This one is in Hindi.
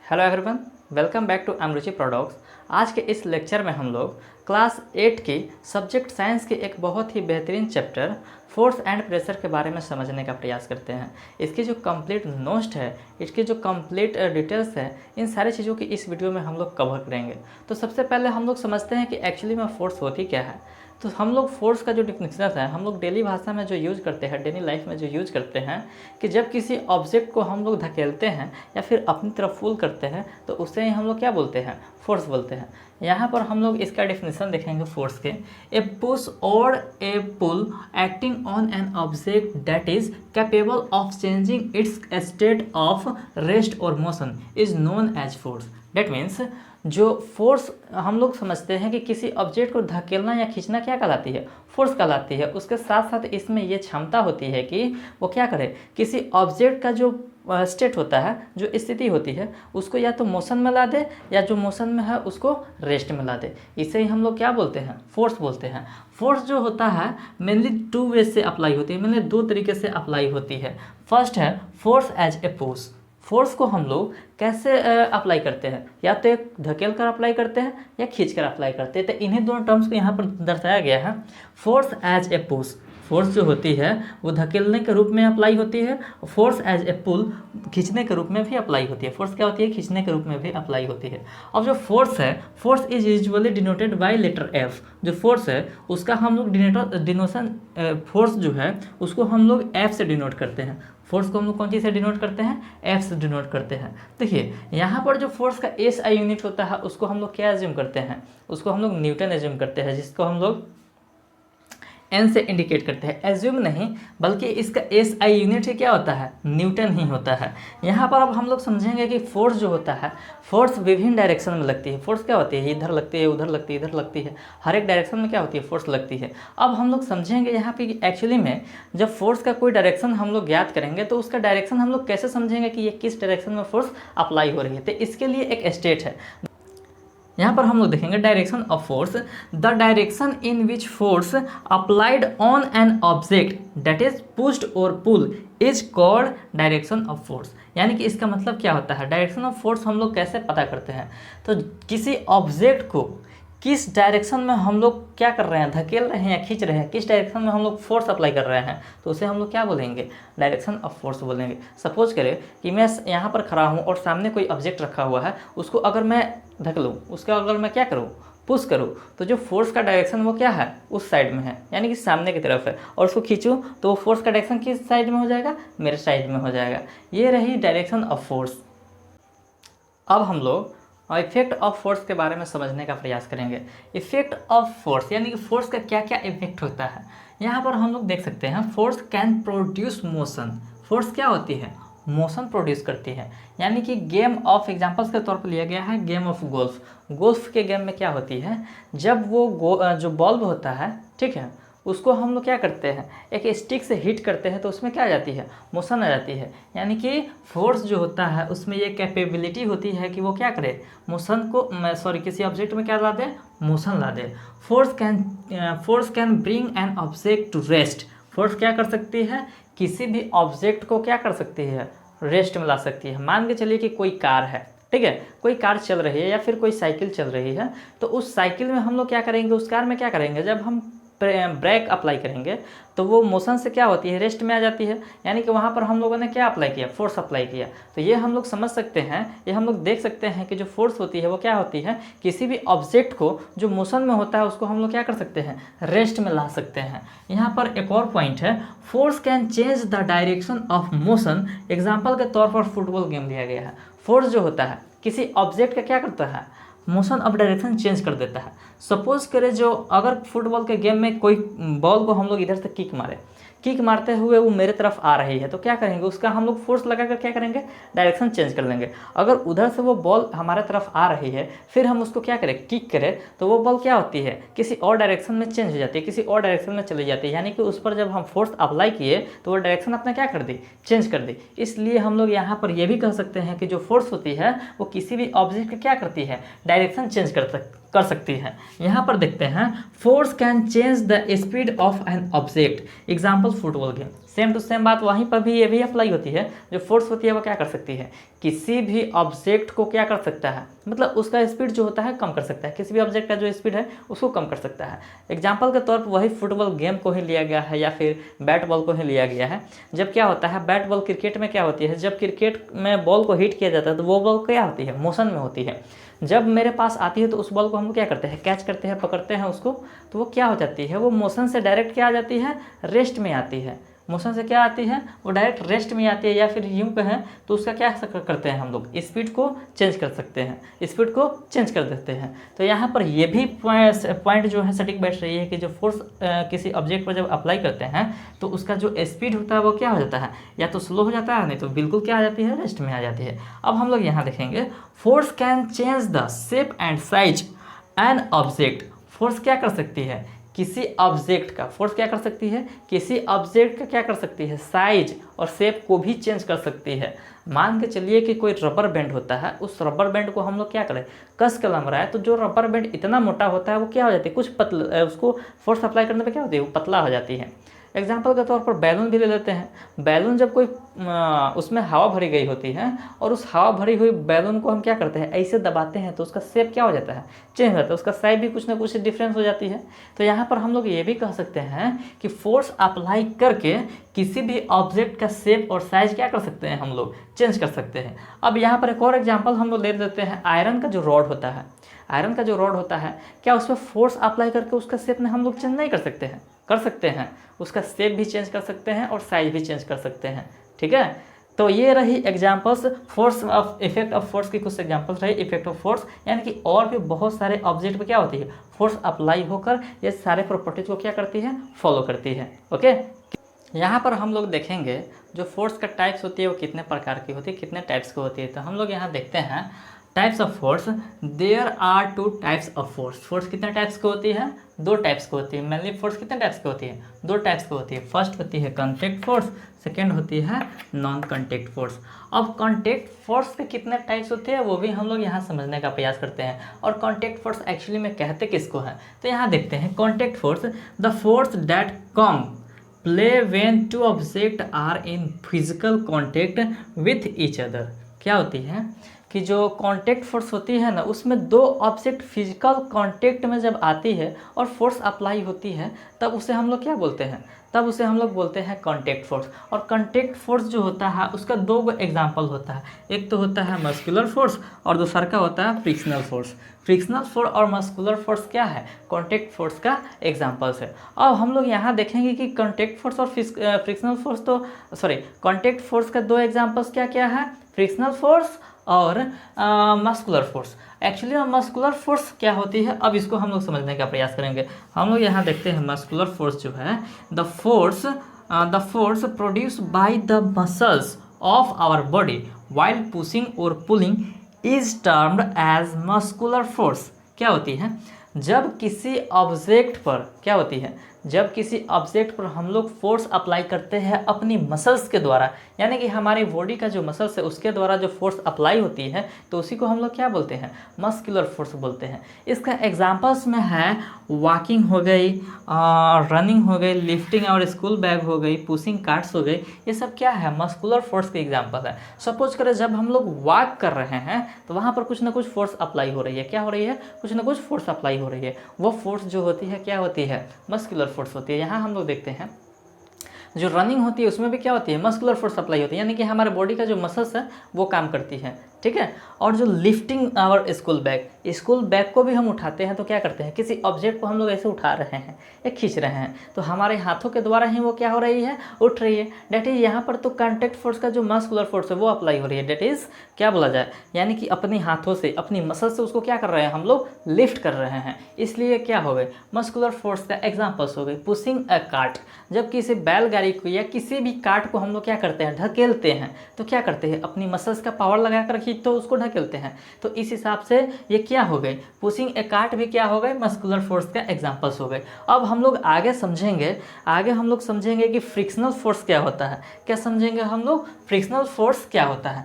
Hello everyone, welcome back to Amruchi products. आज के इस लेक्चर में हम लोग क्लास 8 की सब्जेक्ट साइंस के एक बहुत ही बेहतरीन चैप्टर फोर्स एंड प्रेशर के बारे में समझने का प्रयास करते हैं। इसकी जो कंप्लीट नोट्स है, इसकी जो कंप्लीट डिटेल्स है, इन सारी चीज़ों की इस वीडियो में हम लोग कवर करेंगे। तो सबसे पहले हम लोग समझते हैं कि एक्चुअली में फोर्स होती क्या है। तो हम लोग फोर्स का जो डिफिनेशन है, हम लोग डेली भाषा में जो यूज़ करते हैं, डेली लाइफ में जो यूज़ करते हैं कि जब किसी ऑब्जेक्ट को हम लोग धकेलते हैं या फिर अपनी तरफ पुल करते हैं तो उससे ही हम लोग क्या बोलते हैं, फोर्स बोलते हैं। यहाँ पर हम लोग इसका डिफिनेशन देखेंगे फोर्स के। ए पुश और a pull acting on an object that is capable of changing its state of rest और motion is known as force. That means जो फोर्स हम लोग समझते हैं कि किसी ऑब्जेक्ट को धकेलना या खींचना क्या कहलाती है, फोर्स कहलाती है। उसके साथ साथ इसमें ये क्षमता होती है कि वो क्या करे, किसी ऑब्जेक्ट का जो स्टेट होता है, जो स्थिति होती है, उसको या तो मोशन में ला दे या जो मोशन में है उसको रेस्ट में ला दे। इसे ही हम लोग क्या बोलते हैं, फोर्स बोलते हैं। फोर्स जो होता है मेनली टू वे से अप्लाई होती है, मेनली दो तरीके से अप्लाई होती है। फर्स्ट है force as a push. Force को हम लोग कैसे अप्लाई करते हैं, या तो एक धकेल कर अप्लाई करते हैं या खींच कर अप्लाई करते हैं। तो इन्हीं दोनों टर्म्स को यहाँ पर दर्शाया गया है। Force as a push, force जो होती है वो धकेलने के रूप में अप्लाई होती है। फोर्स एज ए पुल खींचने के रूप में भी अप्लाई होती है। फोर्स क्या होती है, खींचने के रूप में भी अप्लाई होती है। अब जो फोर्स है, force is usually denoted by letter F. जो फोर्स है उसका हम लोग डिनोशन, फोर्स जो है उसको हम लोग एफ से डिनोट करते हैं। फोर्स को हम लोग कौन चीज़ से डिनोट करते हैं, एफ से डिनोट करते हैं। देखिए यहाँ पर जो फोर्स का एस आई यूनिट होता है उसको हम लोग क्या एज्यूम करते हैं, उसको हम लोग न्यूटन एज्यूम करते हैं, जिसको हम लोग एन से इंडिकेट करते हैं। एज्यूम नहीं बल्कि इसका एस आई यूनिट ही क्या होता है, न्यूटन ही होता है। यहाँ पर अब हम लोग समझेंगे कि फोर्स जो होता है, फोर्स विभिन्न डायरेक्शन में लगती है। फोर्स क्या होती है, इधर लगती है, उधर लगती है, इधर लगती है, हर एक डायरेक्शन में क्या होती है, फोर्स लगती है। अब हम लोग समझेंगे यहाँ पे कि एक्चुअली में जब फोर्स का कोई डायरेक्शन हम लोग ज्ञात करेंगे तो उसका डायरेक्शन हम लोग कैसे समझेंगे कि ये किस डायरेक्शन में फोर्स अप्लाई हो रही है। तो इसके लिए एक स्टेट है, यहाँ पर हम लोग देखेंगे direction of force. The direction in which force applied on an object that is pushed और pull is called direction of force. यानी कि इसका मतलब क्या होता है, डायरेक्शन ऑफ फोर्स हम लोग कैसे पता करते हैं। तो किसी ऑब्जेक्ट को किस डायरेक्शन में हम लोग क्या कर रहे हैं, धकेल रहे हैं या खींच रहे हैं, किस डायरेक्शन में हम लोग फोर्स अप्लाई कर रहे हैं, तो उसे हम लोग क्या बोलेंगे, डायरेक्शन ऑफ फोर्स बोलेंगे। सपोज करें कि मैं यहाँ पर खड़ा हूँ और सामने कोई ऑब्जेक्ट रखा हुआ है, उसको अगर मैं धकेलूँ, उसका अगर मैं क्या करूँ, पुश करूँ, तो जो फोर्स का डायरेक्शन वो क्या है, उस साइड में है, यानी कि सामने की तरफ है। और उसको खींचूँ तो वो फोर्स का डायरेक्शन किस साइड में हो जाएगा, मेरे साइड में हो जाएगा। ये रही डायरेक्शन ऑफ फोर्स। अब हम लोग इफेक्ट ऑफ फोर्स के बारे में समझने का प्रयास करेंगे। इफेक्ट ऑफ फोर्स यानी कि फोर्स का क्या क्या इफेक्ट होता है। यहाँ पर हम लोग देख सकते हैं force can produce motion. Force क्या होती है, मोशन प्रोड्यूस करती है। यानी कि गेम ऑफ एग्जांपल्स के तौर पर लिया गया है गेम ऑफ गोल्फ। गोल्फ के गेम में क्या होती है, जब वो जो बॉल होता है, ठीक है, उसको हम लोग क्या करते हैं, एक स्टिक से हिट करते हैं तो उसमें क्या आ जाती है, मोशन आ जाती है। यानी कि फोर्स जो होता है उसमें ये कैपेबिलिटी होती है कि वो क्या करे, मोशन को किसी ऑब्जेक्ट में क्या ला दे, मोशन ला दे। Force can bring an object to rest. Force क्या कर सकती है, किसी भी ऑब्जेक्ट को क्या कर सकती है, रेस्ट में ला सकती है। मान के चलिए कि कोई कार है, ठीक है, कोई कार चल रही है या फिर कोई साइकिल चल रही है, तो उस साइकिल में हम लोग क्या करेंगे, उस कार में क्या करेंगे, जब हम ब्रेक अप्लाई करेंगे तो वो मोशन से क्या होती है, रेस्ट में आ जाती है। यानी कि वहाँ पर हम लोगों ने क्या अप्लाई किया, फोर्स अप्लाई किया। तो ये हम लोग समझ सकते हैं, ये हम लोग देख सकते हैं कि जो फोर्स होती है वो क्या होती है, किसी भी ऑब्जेक्ट को जो मोशन में होता है उसको हम लोग क्या कर सकते हैं, रेस्ट में ला सकते हैं। यहाँ पर एक और पॉइंट है, force can change the direction of motion. Example के तौर पर फुटबॉल गेम लिया गया है। फोर्स जो होता है किसी ऑब्जेक्ट का क्या करता है, मोशन ऑफ डायरेक्शन चेंज कर देता है। सपोज करें जो अगर फुटबॉल के गेम में कोई बॉल को हम लोग इधर से किक मारते हुए वो मेरे तरफ आ रही है, तो क्या करेंगे, उसका हम लोग फोर्स लगाकर क्या करेंगे, डायरेक्शन चेंज कर लेंगे। अगर उधर से वो बॉल हमारे तरफ आ रही है, फिर हम उसको क्या करें, किक करें, तो वो बॉल क्या होती है, किसी और डायरेक्शन में चेंज हो जाती है, किसी और डायरेक्शन में चली जाती है। यानी कि उस पर जब हम फोर्स अप्लाई किए तो वो डायरेक्शन अपना क्या कर दी, चेंज कर दी। इसलिए हम लोग यहाँ पर ये भी कह सकते हैं कि जो फोर्स होती है वो किसी भी ऑब्जेक्ट का क्या करती है, डायरेक्शन चेंज कर सकती है। यहाँ पर देखते हैं force can change the speed of an object. Example football game. Same to same बात वहीं पर भी ये भी अप्लाई होती है। जो फोर्स होती है वो क्या कर सकती है, किसी भी ऑब्जेक्ट को क्या कर सकता है, मतलब उसका स्पीड जो होता है कम कर सकता है, किसी भी ऑब्जेक्ट का जो स्पीड है उसको कम कर सकता है। एग्जाम्पल के तौर पर वही फुटबॉल गेम को ही लिया गया है या फिर बैट बॉल को ही लिया गया है। जब क्या होता है, बैट बॉल क्रिकेट में क्या होती है, जब क्रिकेट में बॉल को हिट किया जाता है तो वो बॉल क्या होती है, मोशन में होती है। जब मेरे पास आती है तो उस बॉल को हम लोग क्या करते हैं, कैच करते हैं, पकड़ते हैं उसको, तो वो क्या हो जाती है, वो मोशन से डायरेक्ट क्या आ जाती है, रेस्ट में आती है। मोशन से क्या आती है, वो डायरेक्ट रेस्ट में आती है, या फिर यूं कहें तो उसका क्या करते हैं हम लोग, स्पीड को चेंज कर सकते हैं, स्पीड को चेंज कर देते हैं। तो यहाँ पर ये भी पॉइंट जो है सटीक बैठ रही है कि जो फोर्स किसी ऑब्जेक्ट पर जब अप्लाई करते हैं तो उसका जो स्पीड होता है वो क्या हो जाता है, या तो स्लो हो जाता है, नहीं तो बिल्कुल क्या आ जाती है, रेस्ट में आ जाती है। अब हम लोग यहाँ देखेंगे, force can change the shape and size an object. Force क्या कर सकती है, किसी ऑब्जेक्ट का, फोर्स क्या कर सकती है, किसी ऑब्जेक्ट का क्या कर सकती है, साइज और शेप को भी चेंज कर सकती है। मान के चलिए कि कोई रबर बैंड होता है, उस रबर बैंड को हम लोग क्या करें, कस के लंग रहा है, तो जो रबर बैंड इतना मोटा होता है वो क्या हो जाती है, कुछ पतला, उसको फोर्स अप्लाई करने पे क्या होती है, वो पतला हो जाती है। एग्जाम्पल के तौर पर बैलून भी ले लेते हैं। बैलून जब कोई उसमें हवा भरी गई होती है और उस हवा भरी हुई बैलून को हम क्या करते हैं, ऐसे दबाते हैं तो उसका शेप क्या हो जाता है, चेंज हो जाता है, उसका साइज भी कुछ ना कुछ डिफरेंस हो जाती है। तो यहाँ पर हम लोग ये भी कह सकते हैं कि फोर्स अप्लाई करके किसी भी ऑब्जेक्ट का शेप और साइज क्या कर सकते हैं, हम लोग चेंज कर सकते हैं। अब यहाँ पर एक और एग्जाम्पल हम लोग ले देते हैं, आयरन का जो रॉड होता है, आयरन का जो रॉड होता है, क्या उसमें फोर्स अप्लाई करके उसका शेप में हम लोग चेंज नहीं कर सकते हैं, कर सकते हैं, उसका शेप भी चेंज कर सकते हैं और साइज भी चेंज कर सकते हैं। ठीक है, तो ये रही examples force of effect of force की, कुछ एग्जांपल्स रही इफेक्ट ऑफ फोर्स, यानी कि और भी बहुत सारे ऑब्जेक्ट पे क्या होती है, फोर्स अप्लाई होकर ये सारे प्रॉपर्टीज को क्या करती है, फॉलो करती है। ओके, यहाँ पर हम लोग देखेंगे जो फोर्स का टाइप्स होती है वो कितने प्रकार की होती है, कितने टाइप्स की होती है। तो हम लोग यहाँ देखते हैं types of force. There are 2 types of force. Force कितने टाइप्स की होती है, 2 टाइप्स की होती है। मेनली फोर्स कितने टाइप्स की होती है, 2 टाइप्स की होती है। फर्स्ट होती है कॉन्टैक्ट फोर्स, सेकेंड होती है नॉन कॉन्टैक्ट फोर्स। अब कॉन्टैक्ट फोर्स के कितने टाइप्स होते हैं वो भी हम लोग यहाँ समझने का प्रयास करते हैं, और कॉन्टैक्ट फोर्स एक्चुअली में कहते किसको है। तो यहाँ देखते हैं contact force, the force that come play when 2 object are in physical contact with each other. क्या होती है कि जो कॉन्टैक्ट फोर्स होती है ना, उसमें 2 ऑब्जेक्ट फिजिकल कॉन्टैक्ट में जब आती है और फोर्स अप्लाई होती है तब उसे हम लोग क्या बोलते हैं, तब उसे हम लोग बोलते हैं कॉन्टैक्ट फोर्स। और कॉन्टैक्ट फोर्स जो होता है उसका 2 एग्जाम्पल होता है, एक तो होता है मस्कुलर फोर्स और दूसरा का होता है फ्रिक्शनल फोर्स। फ्रिक्शनल फोर्स और मस्कुलर फोर्स क्या है, कॉन्टैक्ट फोर्स का एग्जाम्पल्स है। अब हम लोग यहाँ देखेंगे कि कॉन्टैक्ट फोर्स और फ्रिक्शनल फोर्स, तो सॉरी कॉन्टैक्ट फोर्स का 2 एग्जाम्पल्स क्या क्या है, फ्रिक्शनल फोर्स और muscular force. Actually muscular force क्या होती है, अब इसको हम लोग समझने का प्रयास करेंगे। हम लोग यहाँ देखते हैं मस्कुलर फोर्स जो है, the force produce by the muscles of our body while pushing और pulling is termed as muscular force. क्या होती है, जब किसी ऑब्जेक्ट पर क्या होती है, जब किसी ऑब्जेक्ट पर हम लोग फोर्स अप्लाई करते हैं अपनी मसल्स के द्वारा, यानी कि हमारी बॉडी का जो मसल्स है उसके द्वारा जो फोर्स अप्लाई होती है तो उसी को हम लोग क्या बोलते हैं, मस्कुलर फोर्स बोलते हैं। इसका एग्जांपल्स में है वॉकिंग हो गई, रनिंग हो गई, लिफ्टिंग और स्कूल बैग हो गई, पुशिंग कार्ट्स हो गई, ये सब क्या है, मस्कुलर फोर्स के एग्जाम्पल है। सपोज करें जब हम लोग वॉक कर रहे हैं तो वहाँ पर कुछ ना कुछ फोर्स अप्लाई हो रही है, क्या हो रही है, कुछ ना कुछ फोर्स अप्लाई हो रही है। वो फोर्स जो होती है क्या होती है, मस्कुलर फोर्स होती है। यहाँ हम लोग देखते हैं जो रनिंग होती है उसमें भी क्या होती है, मस्कुलर फोर्स अप्लाई होती है, यानी कि हमारे बॉडी का जो मसल्स है वो काम करती है। ठीक है, और जो लिफ्टिंग और स्कूल बैग को भी हम उठाते हैं तो क्या करते हैं, किसी ऑब्जेक्ट को हम लोग ऐसे उठा रहे हैं या खींच रहे हैं तो हमारे हाथों के द्वारा ही वो क्या हो रही है, उठ रही है। डेट इज यहाँ पर तो कॉन्टैक्ट फोर्स का जो मस्कुलर फोर्स है वो अप्लाई हो रही है। डेट इज क्या बोला जाए, यानी कि अपने हाथों से, अपनी मसल से उसको क्या कर रहे हैं, हम लोग लिफ्ट कर रहे हैं, इसलिए क्या हो गए, मस्कुलर फोर्स का एग्जाम्पल्स हो गए। पुशिंग अ कार्ट, जब किसी बैलगाड़ी को या किसी भी कार्ट को हम लोग क्या करते हैं, ढकेलते हैं तो क्या करते हैं, अपनी मसल्स का पावर लगा कर तो उसको ढकेलते हैं। तो इस हिसाब से ये क्या हो गए, पुशिंग ए कार्ट भी क्या हो गए, मस्कुलर फोर्स का एग्जांपल्स हो गए। अब हम लोग आगे समझेंगे कि फ्रिक्शनल फोर्स क्या होता है। क्या समझेंगे हम लोग, फ्रिक्शनल फोर्स क्या होता है।